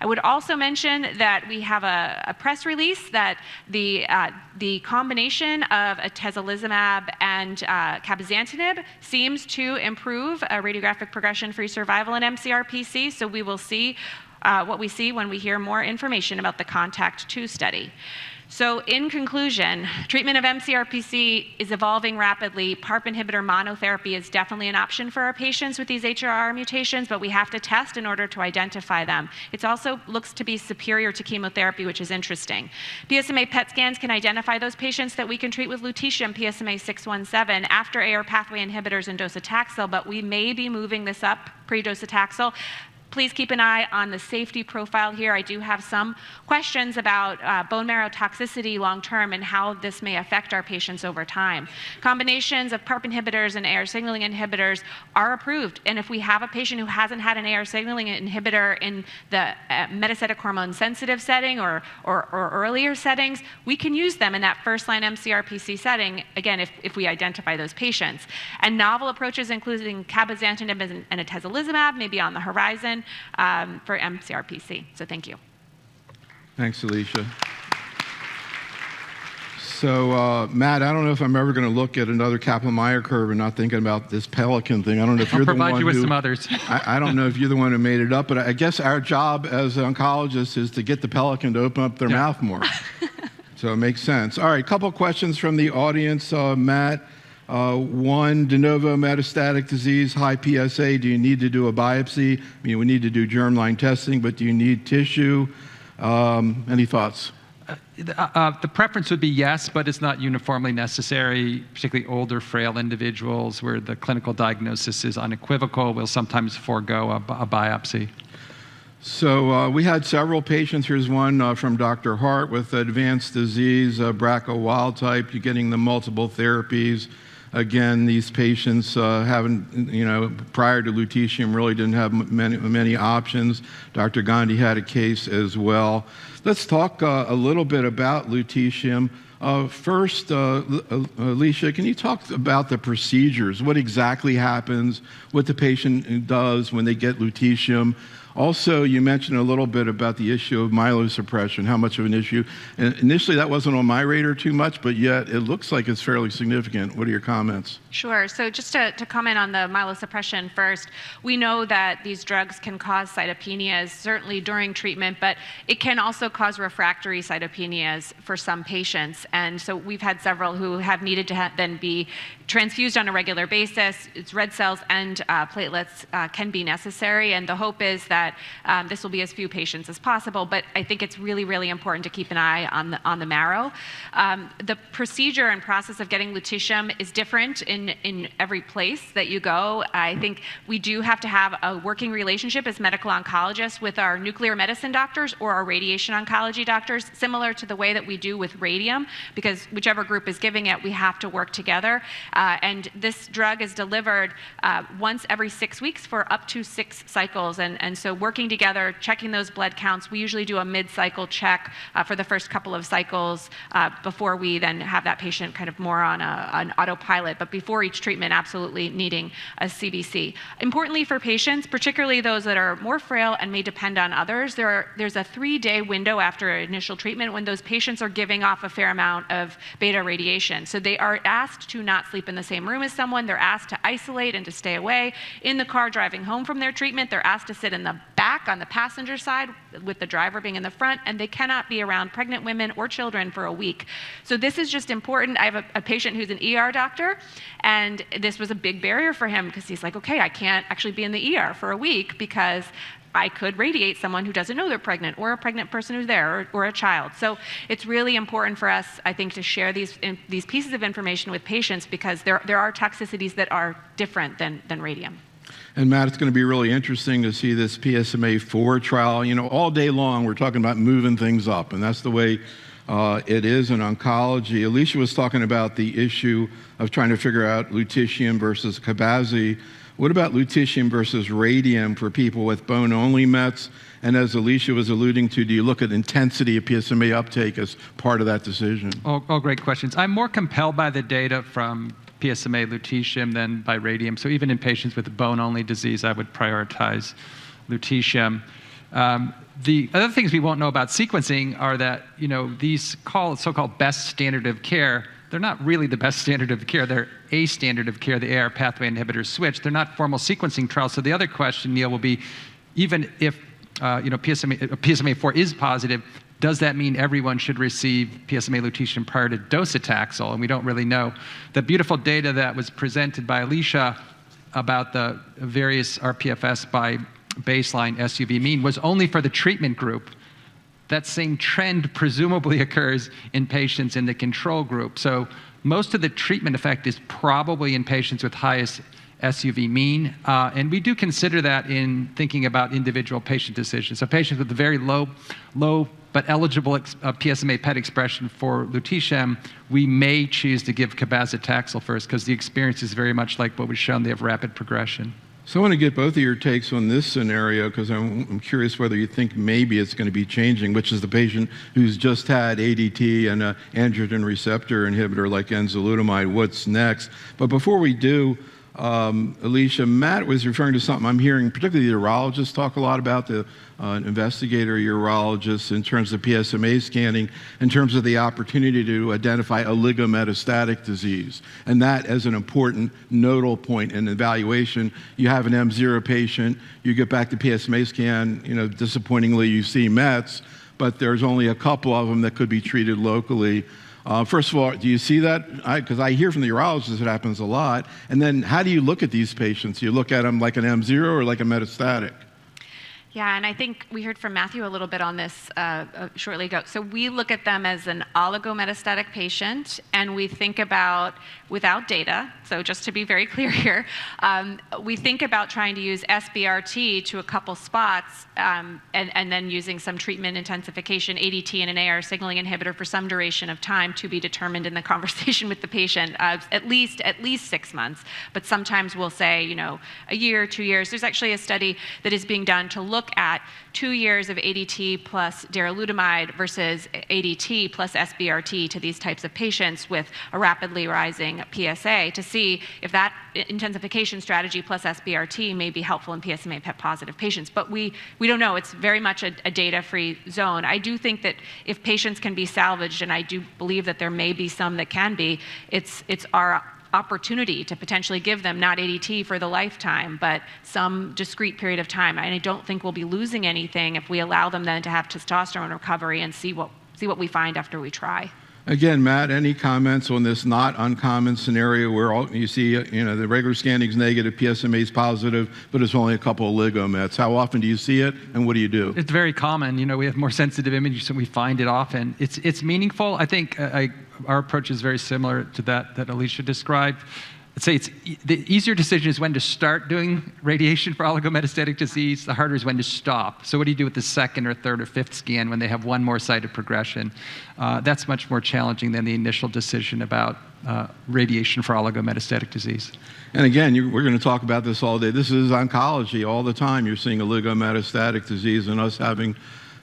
I would also mention that we have a press release that the combination of atezolizumab and cabozantinib seems to improve radiographic progression-free survival in mCRPC, so we will see what we see when we hear more information about the CONTACT-2 study. So in conclusion, treatment of mCRPC is evolving rapidly. PARP inhibitor monotherapy is definitely an option for our patients with these HRR mutations, but we have to test in order to identify them. It also looks to be superior to chemotherapy, which is interesting. PSMA PET scans can identify those patients that we can treat with lutetium PSMA-617 after AR pathway inhibitors and docetaxel, but we may be moving this up pre-docetaxel. Please keep an eye on the safety profile here. I do have some questions about bone marrow toxicity long-term and how this may affect our patients over time. Combinations of PARP inhibitors and AR signaling inhibitors are approved. And if we have a patient who hasn't had an AR signaling inhibitor in the metastatic hormone-sensitive setting or earlier settings, we can use them in that first-line mCRPC setting, again, if we identify those patients. And novel approaches, including cabozantinib and atezolizumab, may be on the horizon for mCRPC. So thank you. Thanks, Alicia. So, Matt, I don't know if I'm ever going to look at another Kaplan-Meier curve and not thinking about this pelican thing. I don't know if you're the one I'll provide you with who, some others. I don't know if you're the one who made it up, but I guess our job as oncologists is to get the pelican to open up their mouth more. So it makes sense. All right, a couple questions from the audience. Matt, one, de novo metastatic disease, high PSA, do you need to do a biopsy? I mean, we need to do germline testing, but do you need tissue? Any thoughts? The preference would be yes, but it's not uniformly necessary, particularly older, frail individuals where the clinical diagnosis is unequivocal will sometimes forego a biopsy. So we had several patients. Here's one from Dr. Hart with advanced disease, BRCA wild type. You're getting the multiple therapies. Again, these patients haven't, prior to lutetium, really didn't have many options. Dr. Gandhi had a case as well. Let's talk a little bit about lutetium. First, Alicia, can you talk about the procedures? What exactly happens, what the patient does when they get lutetium? Also, you mentioned a little bit about the issue of myelosuppression, how much of an issue. And initially, that wasn't on my radar too much, but yet it looks like it's fairly significant. What are your comments? Sure. So just to comment on the myelosuppression first, we know that these drugs can cause cytopenias, certainly during treatment, but it can also cause refractory cytopenias for some patients. And so we've had several who have needed to then be transfused on a regular basis. It's red cells and platelets can be necessary, and the hope is that this will be as few patients as possible, but I think it's really, really important to keep an eye on the marrow. The procedure and process of getting lutetium is different in every place that you go. I think we do have to have a working relationship as medical oncologists with our nuclear medicine doctors or our radiation oncology doctors, similar to the way that we do with radium, because whichever group is giving it, we have to work together. And this drug is delivered once every 6 weeks for up to 6 cycles. And so working together, checking those blood counts, we usually do a mid-cycle check for the first couple of cycles before we then have that patient kind of more on an autopilot. But before each treatment, absolutely needing a CBC. Importantly for patients, particularly those that are more frail and may depend on others, there's a 3-day window after initial treatment when those patients are giving off a fair amount of beta radiation. So they are asked to not sleep in the same room as someone. They're asked to isolate and to stay away. In the car driving home from their treatment, they're asked to sit in the back on the passenger side with the driver being in the front, and they cannot be around pregnant women or children for a week. So this is just important. I have a patient who's an ER doctor, and this was a big barrier for him because he's like, okay, I can't actually be in the ER for a week because I could radiate someone who doesn't know they're pregnant, or a pregnant person who's there, or a child. So it's really important for us, I think, to share these pieces of information with patients because there are toxicities that are different than radium. And Matt, it's going to be really interesting to see this PSMA-4 trial. You know, all day long we're talking about moving things up, and that's the way it is in oncology. Alicia was talking about the issue of trying to figure out lutetium versus Kabazi. What about lutetium versus radium for people with bone-only mets? And as Alicia was alluding to, do you look at intensity of PSMA uptake as part of that decision? All great questions. I'm more compelled by the data from PSMA lutetium than by radium. So even in patients with bone-only disease, I would prioritize lutetium. The other things we won't know about sequencing are that, you know, these so-called best standard of care, they're not really the best standard of care. They're a standard of care, the AR pathway inhibitor switch. They're not formal sequencing trials. So the other question, Neil, will be, even if PSMA-4 is positive, does that mean everyone should receive PSMA lutetium prior to docetaxel? And we don't really know. The beautiful data that was presented by Alicia about the various rPFS by baseline SUV mean was only for the treatment group. That same trend presumably occurs in patients in the control group. So most of the treatment effect is probably in patients with highest SUV mean. And we do consider that in thinking about individual patient decisions. So patients with a very low but eligible PSMA PET expression for lutetium, we may choose to give cabazitaxel first because the experience is very much like what was shown. They have rapid progression. So I want to get both of your takes on this scenario because I'm curious whether you think maybe it's going to be changing, which is the patient who's just had ADT and an androgen receptor inhibitor like enzalutamide. What's next? But before we do, Alicia, Matt was referring to something I'm hearing, particularly the urologists talk a lot about, the investigator urologists, in terms of PSMA scanning, in terms of the opportunity to identify oligometastatic disease. And that as an important nodal point in evaluation. You have an M0 patient, you get back to PSMA scan, you know, disappointingly you see Mets, but there's only a couple of them that could be treated locally. First of all, do you see that? Because I hear from the urologists it happens a lot. And then how do you look at these patients? You look at them like an M0 or like a metastatic? Yeah, and I think we heard from Matthew a little bit on this shortly ago. So we look at them as an oligometastatic patient, and we think about, without data, so just to be very clear here, we think about trying to use SBRT to a couple spots and then using some treatment intensification, ADT and an AR signaling inhibitor for some duration of time to be determined in the conversation with the patient, at least 6 months. But sometimes we'll say, you know, a year, 2 years. There's actually a study that is being done to look look at 2 years of ADT plus darolutamide versus ADT plus SBRT to these types of patients with a rapidly rising PSA to see if that intensification strategy plus SBRT may be helpful in PSMA PET positive patients. But we don't know. It's very much a data-free zone. I do think that if patients can be salvaged, and I do believe that there may be some that can be, it's our opportunity to potentially give them not ADT for the lifetime, but some discrete period of time. And I don't think we'll be losing anything if we allow them then to have testosterone recovery and see what we find after we try. Again, Matt, any comments on this not uncommon scenario where you see, the regular scanning's negative, PSMA's positive, but it's only a couple of oligomets? How often do you see it, and what do you do? It's very common. We have more sensitive images, so we find it often. It's meaningful. I think our approach is very similar to that Alicia described. I'd say the easier decision is when to start doing radiation for oligometastatic disease. The harder is when to stop. So what do you do with the second or third or fifth scan when they have one more site of progression? That's much more challenging than the initial decision about radiation for oligometastatic disease. And again, we're going to talk about this all day. This is oncology all the time. You're seeing oligometastatic disease and us having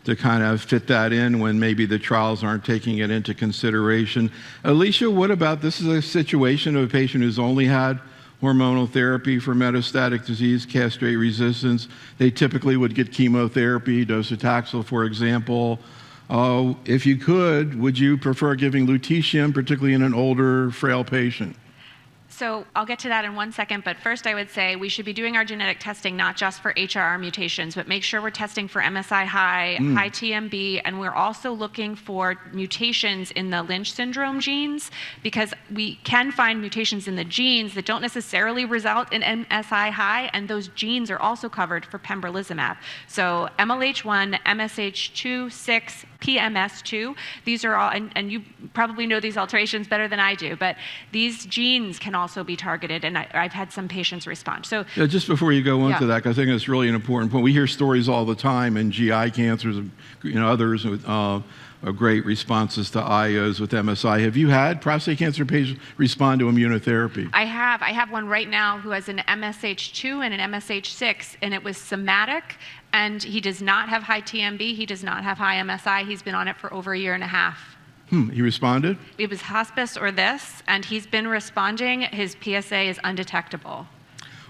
to kind of fit that in when maybe the trials aren't taking it into consideration. Alicia, what about, this is a situation of a patient who's only had hormonal therapy for metastatic disease, castrate-resistance. They typically would get chemotherapy, docetaxel, for example. If you could, would you prefer giving lutetium, particularly in an older, frail patient? So I'll get to that in 1 second, but first I would say we should be doing our genetic testing not just for HRR mutations, but make sure we're testing for MSI high, high TMB, and we're also looking for mutations in the Lynch syndrome genes, because we can find mutations in the genes that don't necessarily result in MSI high, and those genes are also covered for pembrolizumab. So MLH1, MSH2, 6, PMS2, these are all, and you probably know these alterations better than I do, but these genes can also be targeted, and I've had some patients respond. So yeah, just before you go into that, 'cause I think it's really an important point. We hear stories all the time in GI cancers, others with great responses to IOs with MSI. Have you had prostate cancer patients respond to immunotherapy? I have one right now who has an MSH2 and an MSH6, and it was somatic, and he does not have high TMB, he does not have high MSI. He's been on it for over a year and a half. He responded? It was hospice or this, and he's been responding. His PSA is undetectable.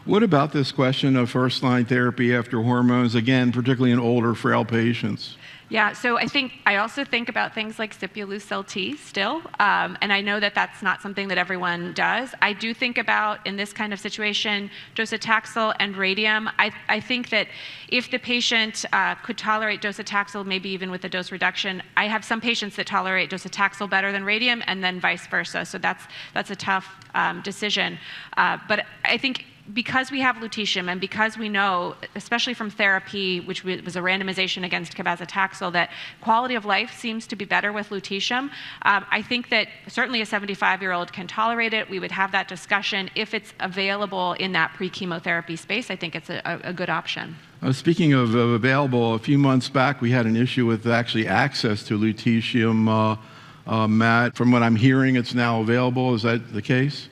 What about this question of first-line therapy after hormones, again, particularly in older, frail patients? Yeah, so I also think about things like Sipuleucel T still, and I know that that's not something that everyone does. I do think about, in this kind of situation, docetaxel and radium. I think that if the patient could tolerate docetaxel, maybe even with a dose reduction, I have some patients that tolerate docetaxel better than radium, and then vice versa. So that's a tough decision. But I think because we have lutetium and because we know, especially from therapy, which was a randomization against cabazitaxel, that quality of life seems to be better with lutetium, I think that certainly a 75-year-old can tolerate it. We would have that discussion. If it's available in that pre-chemotherapy space, I think it's a good option. Speaking of available, a few months back we had an issue with actually access to lutetium. Matt, from what I'm hearing, it's now available. Is that the case?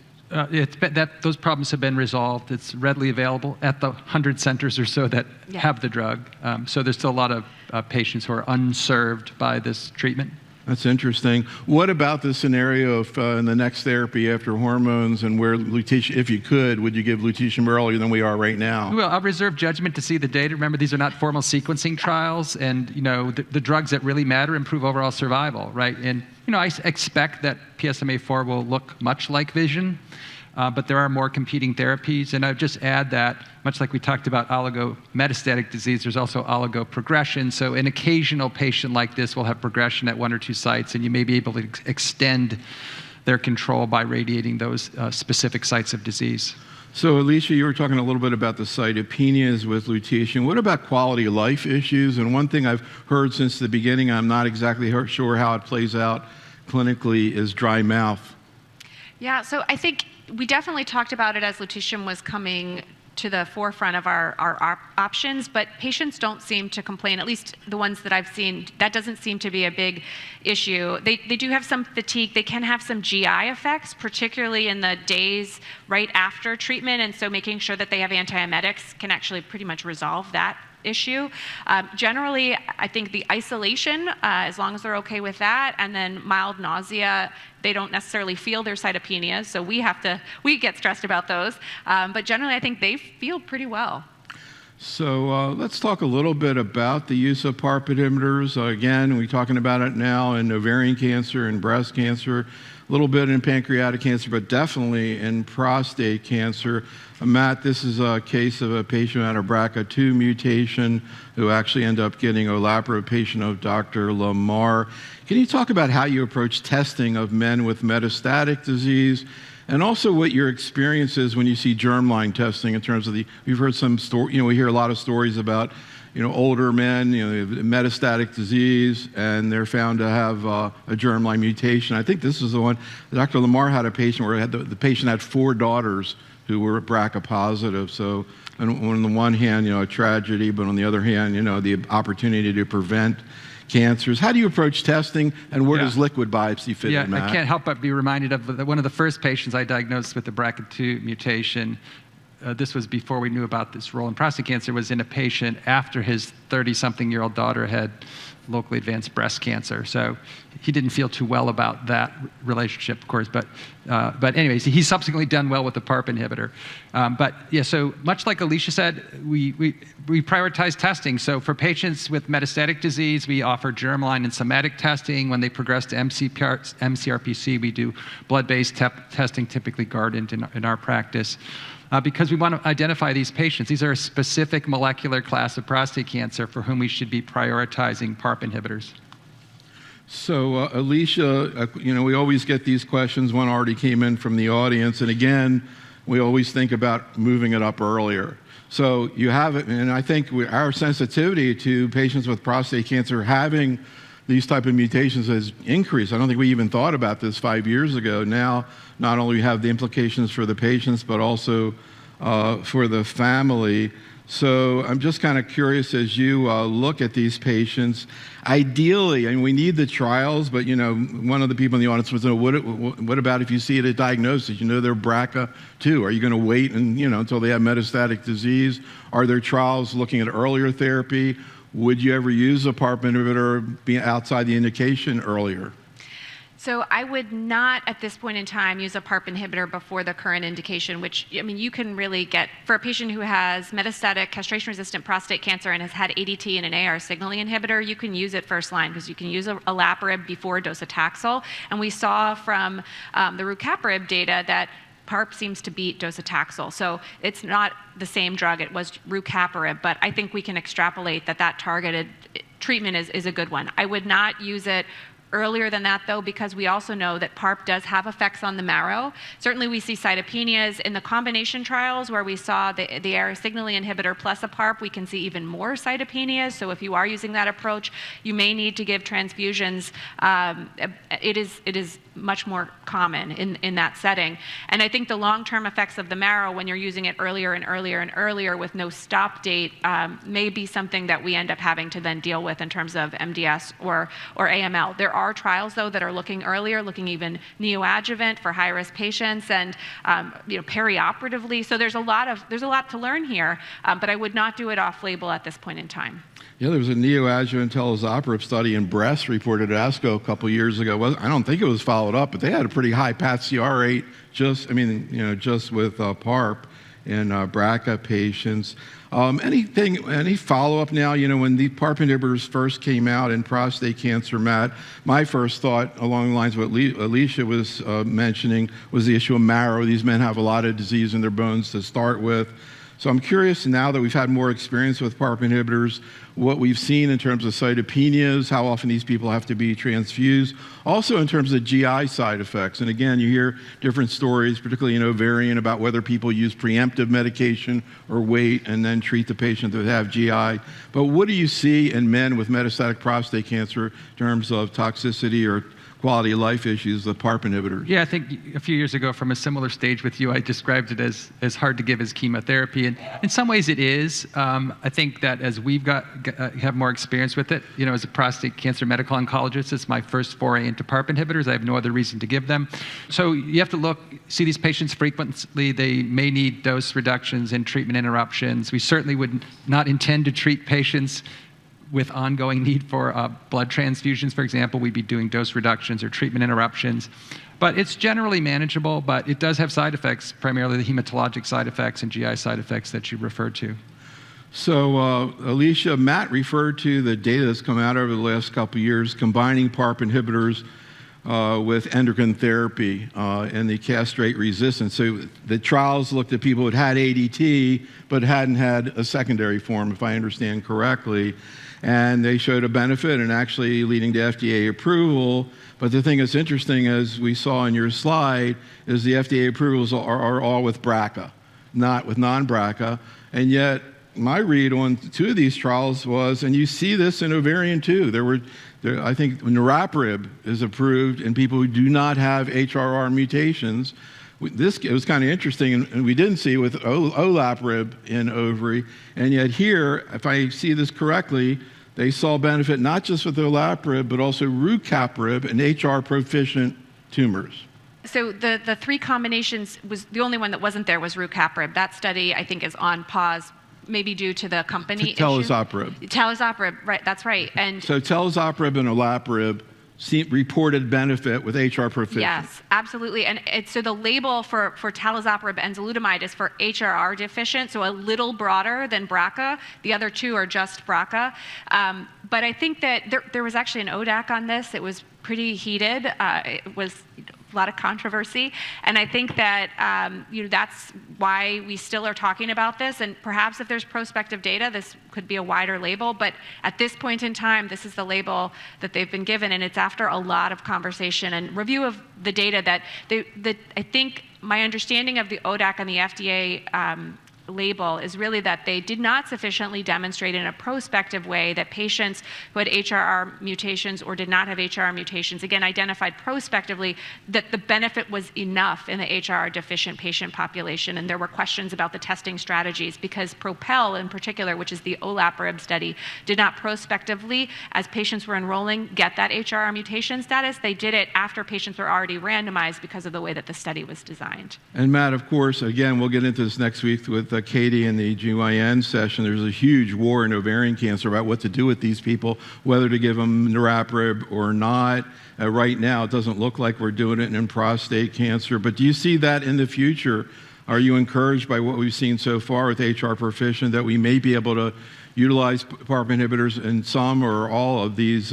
Those problems have been resolved. It's readily available at the 100 centers or so that have the drug. So there's still a lot of patients who are unserved by this treatment. That's interesting. What about the scenario of in the next therapy after hormones, and where lutetium, if you could, would you give lutetium earlier than we are right now? Well, I'll reserve judgment to see the data. Remember, these are not formal sequencing trials, and the drugs that really matter improve overall survival, right? And I expect that PSMA4 will look much like vision, but there are more competing therapies. And I would just add that, much like we talked about oligometastatic disease, there's also oligoprogression. So an occasional patient like this will have progression at 1 or 2 sites, and you may be able to extend their control by radiating those specific sites of disease. So Alicia, you were talking a little bit about the cytopenias with lutetium. What about quality of life issues? And one thing I've heard since the beginning, I'm not exactly sure how it plays out clinically, is dry mouth. Yeah, so I think we definitely talked about it as lutetium was coming to the forefront of our options, but patients don't seem to complain, at least the ones that I've seen. That doesn't seem to be a big issue. They do have some fatigue. They can have some GI effects, particularly in the days right after treatment, and so making sure that they have antiemetics can actually pretty much resolve that issue. Generally, I think the isolation, as long as they're okay with that, and then mild nausea, they don't necessarily feel their cytopenias, so we get stressed about those. But generally, I think they feel pretty well. So let's talk a little bit about the use of PARP inhibitors. Again, we're talking about it now in ovarian cancer and breast cancer, a little bit in pancreatic cancer, but definitely in prostate cancer. Matt, this is a case of a patient who had a BRCA2 mutation who actually ended up getting olaparib, patient of Dr. Lamar. Can you talk about how you approach testing of men with metastatic disease, and also what your experience is when you see germline testing in terms of we've heard some story, we hear a lot of stories about, older men, metastatic disease, and they're found to have a germline mutation. I think this is the one, Dr. Lamar had a patient where the patient had 4 daughters who were BRCA positive. So on the one hand, a tragedy, but on the other hand, the opportunity to prevent cancers. How do you approach testing, and where does liquid biopsy fit in, Matt? I can't help but be reminded of one of the first patients I diagnosed with the BRCA2 mutation. This was before we knew about this role in prostate cancer, was in a patient after his 30-something-year-old daughter had locally advanced breast cancer. So he didn't feel too well about that relationship, of course. But anyways, he's subsequently done well with the PARP inhibitor. So much like Alicia said, we prioritize testing. So for patients with metastatic disease, we offer germline and somatic testing. When they progress to MCRPC, we do blood-based testing, typically Guardant in our practice. Because we want to identify these patients. These are a specific molecular class of prostate cancer for whom we should be prioritizing PARP inhibitors. So, Alicia, we always get these questions. One already came in from the audience. And again, we always think about moving it up earlier. So you have it, and I think our sensitivity to patients with prostate cancer having these type of mutations has increased. I don't think we even thought about this 5 years ago. Now, not only have the implications for the patients, but also for the family. So I'm just kind of curious, as you look at these patients, ideally, and we need the trials, but one of the people in the audience was, what about if you see it at diagnosis? They're BRCA2. Are you going to wait until they have metastatic disease? Are there trials looking at earlier therapy? Would you ever use a PARP inhibitor outside the indication earlier? So I would not, at this point in time, use a PARP inhibitor before the current indication, which, you can really get, for a patient who has metastatic castration-resistant prostate cancer and has had ADT and an AR signaling inhibitor, you can use it first line, because you can use olaparib before docetaxel. And we saw from the rucaparib data that PARP seems to beat docetaxel. So it's not the same drug, it was rucaparib, but I think we can extrapolate that targeted treatment is a good one. I would not use it earlier than that, though, because we also know that PARP does have effects on the marrow. Certainly we see cytopenias in the combination trials where we saw the AR signaling inhibitor plus a PARP, we can see even more cytopenias. So if you are using that approach, you may need to give transfusions. It is much more common in that setting. And I think the long-term effects of the marrow when you're using it earlier and earlier and earlier with no stop date may be something that we end up having to then deal with in terms of MDS or AML. There are trials, though, that are looking earlier, looking even neoadjuvant for high-risk patients and perioperatively. So there's a lot to learn here, but I would not do it off-label at this point in time. Yeah, there was a neoadjuvant talazoparib study in breast reported at ASCO a couple years ago. I don't think it was followed up, but they had a pretty high PAT-CR rate just with PARP in BRCA patients. Any follow-up now? When the PARP inhibitors first came out in prostate cancer, Matt, my first thought along the lines of what Alicia was mentioning was the issue of marrow. These men have a lot of disease in their bones to start with. So I'm curious, now that we've had more experience with PARP inhibitors, what we've seen in terms of cytopenias, how often these people have to be transfused, also in terms of GI side effects. And again, you hear different stories, particularly in ovarian, about whether people use preemptive medication or wait and then treat the patient that have GI. But what do you see in men with metastatic prostate cancer in terms of toxicity or quality of life issues with PARP inhibitors. Yeah, I think a few years ago from a similar stage with you, I described it as hard to give as chemotherapy. And in some ways it is. I think that as we've have more experience with it, as a prostate cancer medical oncologist, it's my first foray into PARP inhibitors. I have no other reason to give them. So you have to see these patients frequently. They may need dose reductions and treatment interruptions. We certainly would not intend to treat patients with ongoing need for blood transfusions, for example. We'd be doing dose reductions or treatment interruptions. But it's generally manageable, but it does have side effects, primarily the hematologic side effects and GI side effects that you referred to. So, Alicia, Matt referred to the data that's come out over the last couple of years combining PARP inhibitors with endocrine therapy and the castrate-resistant. So the trials looked at people who had ADT but hadn't had a secondary form, if I understand correctly. And they showed a benefit and actually leading to FDA approval. But the thing that's interesting, as we saw in your slide, is the FDA approvals are all with BRCA, not with non-BRCA. And yet, my read on two of these trials was, and you see this in ovarian too, I think niraparib is approved in people who do not have HRR mutations. It was kind of interesting, and we didn't see with olaparib in ovary. And yet here, if I see this correctly, they saw benefit not just with olaparib, but also rucaparib in HR proficient tumors. So the three combinations, was the only one that wasn't there was rucaparib. That study, I think, is on pause, maybe due to the company issue. Talazoparib. Talazoparib, right, that's right. And so talazoparib and olaparib reported benefit with HR proficient. Yes, absolutely. And so the label for talazoparib enzalutamide is for HRR deficient, so a little broader than BRCA. The other two are just BRCA. But I think that there was actually an ODAC on this. It was pretty heated. It was a lot of controversy. And I think that that's why we still are talking about this. And perhaps if there's prospective data, this could be a wider label. But at this point in time, this is the label that they've been given. And it's after a lot of conversation and review of the data that I think my understanding of the ODAC and the FDA label is really that they did not sufficiently demonstrate in a prospective way that patients who had HRR mutations or did not have HRR mutations, again, identified prospectively that the benefit was enough in the HRR deficient patient population. And there were questions about the testing strategies because PROPEL in particular, which is the olaparib study, did not prospectively, as patients were enrolling, get that HRR mutation status. They did it after patients were already randomized because of the way that the study was designed. And Matt, of course, again, we'll get into this next week with Katie in the GYN session. There's a huge war in ovarian cancer about what to do with these people, whether to give them niraparib or not. Right now, it doesn't look like we're doing it in prostate cancer. But do you see that in the future? Are you encouraged by what we've seen so far with HR proficient that we may be able to utilize PARP inhibitors in some or all of these,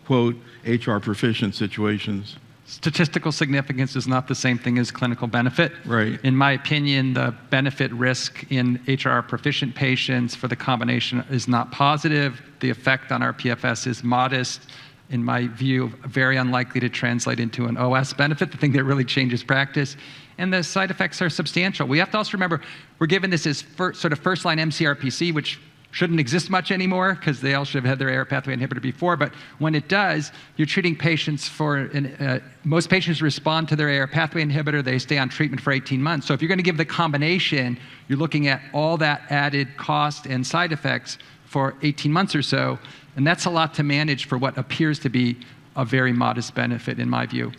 quote, HR proficient situations? Statistical significance is not the same thing as clinical benefit. Right. In my opinion, the benefit risk in HR proficient patients for the combination is not positive. The effect on our PFS is modest. In my view, very unlikely to translate into an OS benefit, the thing that really changes practice. And the side effects are substantial. We have to also remember, we're given this as sort of first-line MCRPC, which shouldn't exist much anymore because they all should have had their AR pathway inhibitor before. But when it does, you're treating patients most patients respond to their AR pathway inhibitor. They stay on treatment for 18 months. So if you're going to give the combination, you're looking at all that added cost and side effects for 18 months or so. And that's a lot to manage for what appears to be a very modest benefit in my view.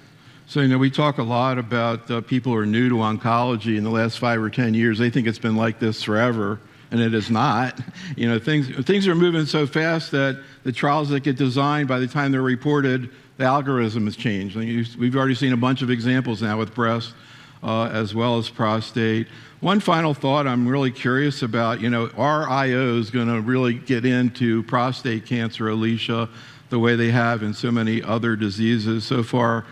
So, we talk a lot about people who are new to oncology in the last 5 or 10 years. They think it's been like this forever. And it is not. Things are moving so fast that the trials that get designed, by the time they're reported, the algorithm has changed. We've already seen a bunch of examples now with breast as well as prostate. One final thought I'm really curious about, are IOs going to really get into prostate cancer, Alicia, the way they have in so many other diseases? So far,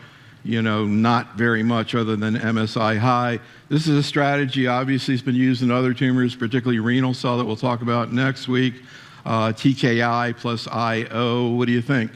not very much other than MSI high. This is a strategy, obviously, it's been used in other tumors, particularly renal cell that we'll talk about next week. TKI plus IO, what do you think?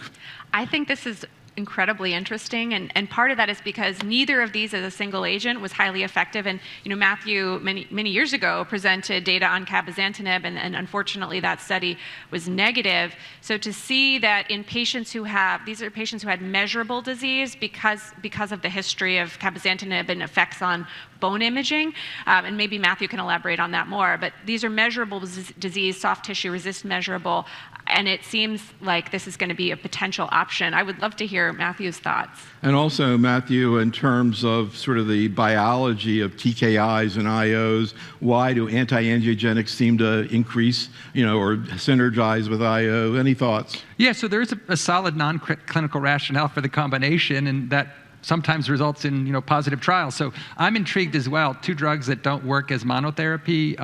I think this is incredibly interesting, and part of that is because neither of these as a single agent was highly effective. And Matthew many years ago presented data on cabozantinib, and unfortunately that study was negative. So to see that in patients who these are patients who had measurable disease because of the history of cabozantinib and effects on bone imaging, and maybe Matthew can elaborate on that more, but these are measurable disease, soft tissue resist measurable, and it seems like this is going to be a potential option. I would love to hear Matthew's thoughts. And also, Matthew, in terms of sort of the biology of TKIs and IOs, why do anti-angiogenics seem to increase, or synergize with IO? Any thoughts? Yeah, so there is a solid non-clinical rationale for the combination, and that sometimes results in positive trials. So I'm intrigued as well. 2 drugs that don't work as monotherapy,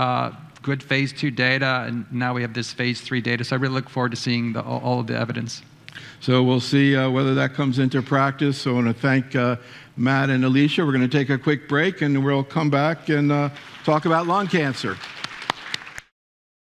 good phase 2 data, and now we have this phase 3 data. So I really look forward to seeing all of the evidence. So we'll see whether that comes into practice. So I want to thank Matt and Alicia. We're going to take a quick break, and we'll come back and talk about lung cancer.